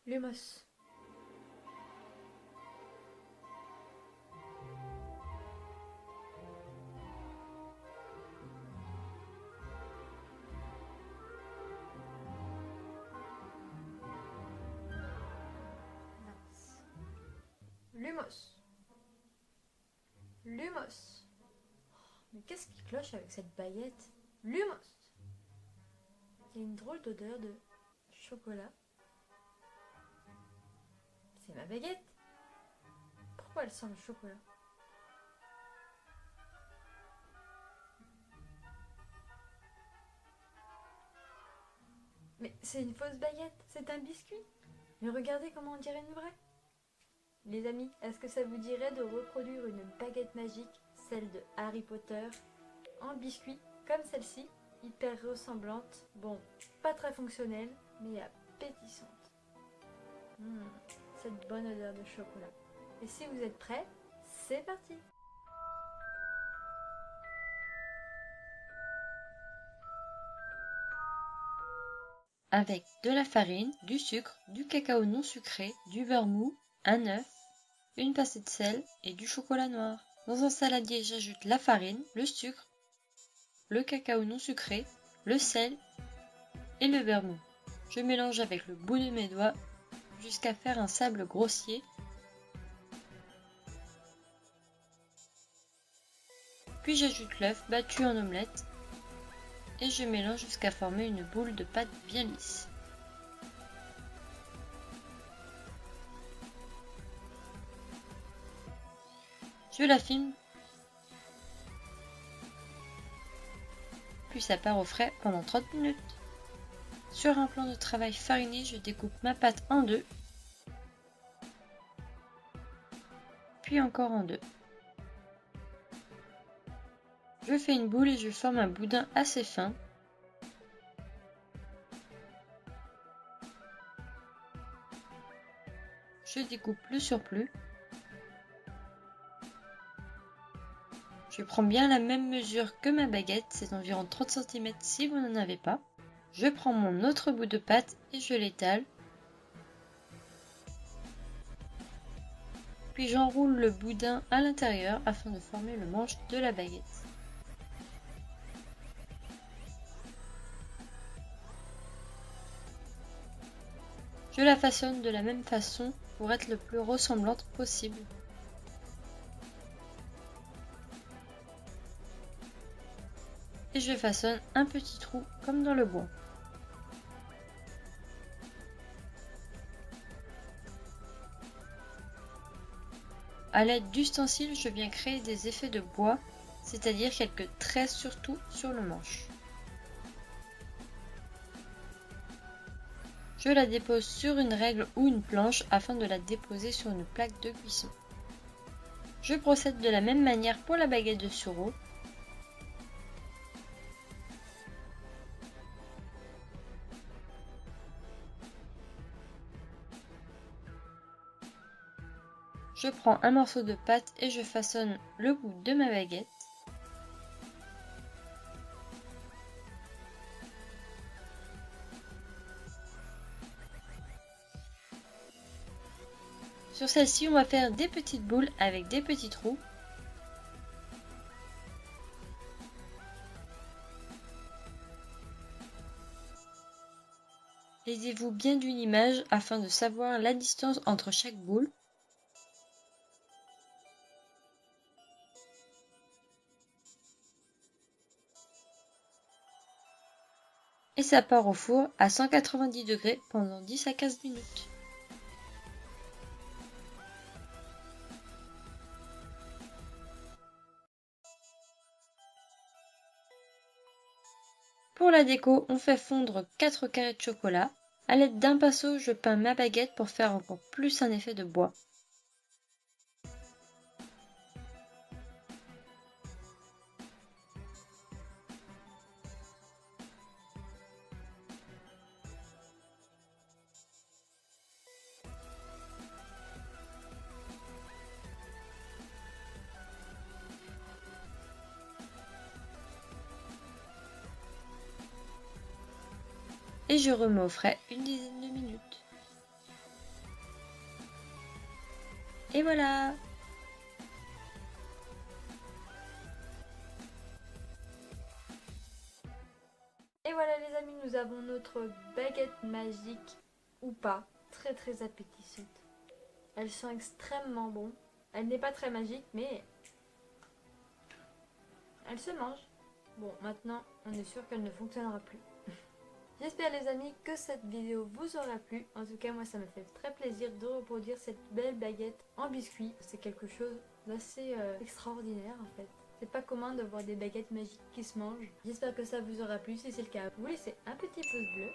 Lumos. Mince. Lumos. Lumos. Mais qu'est-ce qui cloche avec cette baguette? Lumos. Il y a une drôle d'odeur de chocolat. C'est ma baguette. Pourquoi elle sent le chocolat? Mais c'est une fausse baguette, c'est un biscuit. Mais regardez comment on dirait une vraie. Les amis, est-ce que ça vous dirait de reproduire une baguette magique, celle de Harry Potter, en biscuit, comme celle-ci, hyper ressemblante, bon, pas très fonctionnelle, mais appétissante. Cette bonne odeur de chocolat. Et si vous êtes prêts, c'est parti! Avec de la farine, du sucre, du cacao non sucré, du beurre mou, un œuf, une pincée de sel et du chocolat noir. Dans un saladier, j'ajoute la farine, le sucre, le cacao non sucré, le sel et le beurre mou. Je mélange avec le bout de mes doigts jusqu'à faire un sable grossier. Puis j'ajoute l'œuf battu en omelette et je mélange jusqu'à former une boule de pâte bien lisse. Je la filme, puis ça part au frais pendant 30 minutes. Sur un plan de travail fariné, je découpe ma pâte en deux, puis encore en deux. Je fais une boule et je forme un boudin assez fin. Je découpe le surplus. Je prends bien la même mesure que ma baguette, c'est environ 30 cm si vous n'en avez pas. Je prends mon autre bout de pâte et je l'étale. Puis j'enroule le boudin à l'intérieur afin de former le manche de la baguette. Je la façonne de la même façon pour être le plus ressemblante possible. Et je façonne un petit trou comme dans le bois. A l'aide d'ustensiles, je viens créer des effets de bois, c'est-à-dire quelques traits surtout sur le manche. Je la dépose sur une règle ou une planche afin de la déposer sur une plaque de cuisson. Je procède de la même manière pour la baguette de sureau. Je prends un morceau de pâte et je façonne le bout de ma baguette. Sur celle-ci, on va faire des petites boules avec des petits trous. Aidez-vous bien d'une image afin de savoir la distance entre chaque boule. Et ça part au four à 190 degrés pendant 10 à 15 minutes. Pour la déco, on fait fondre 4 carrés de chocolat. A l'aide d'un pinceau, je peins ma baguette pour faire encore plus un effet de bois. Et je remets au frais une dizaine de minutes. Et voilà! Et voilà les amis, nous avons notre baguette magique, ou pas, très très appétissante. Elles sont extrêmement bonnes. Elle n'est pas très magique, mais elle se mange. Bon, maintenant, on est sûr qu'elle ne fonctionnera plus. J'espère les amis que cette vidéo vous aura plu. En tout cas, moi ça me fait très plaisir de reproduire cette belle baguette en biscuit. C'est quelque chose d'assez extraordinaire en fait. C'est pas commun de voir des baguettes magiques qui se mangent. J'espère que ça vous aura plu. Si c'est le cas, vous laissez un petit pouce bleu.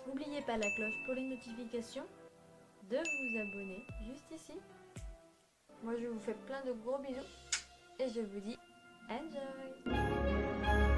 N'oubliez pas la cloche pour les notifications. De vous abonner juste ici. Moi je vous fais plein de gros bisous. Et je vous dis enjoy!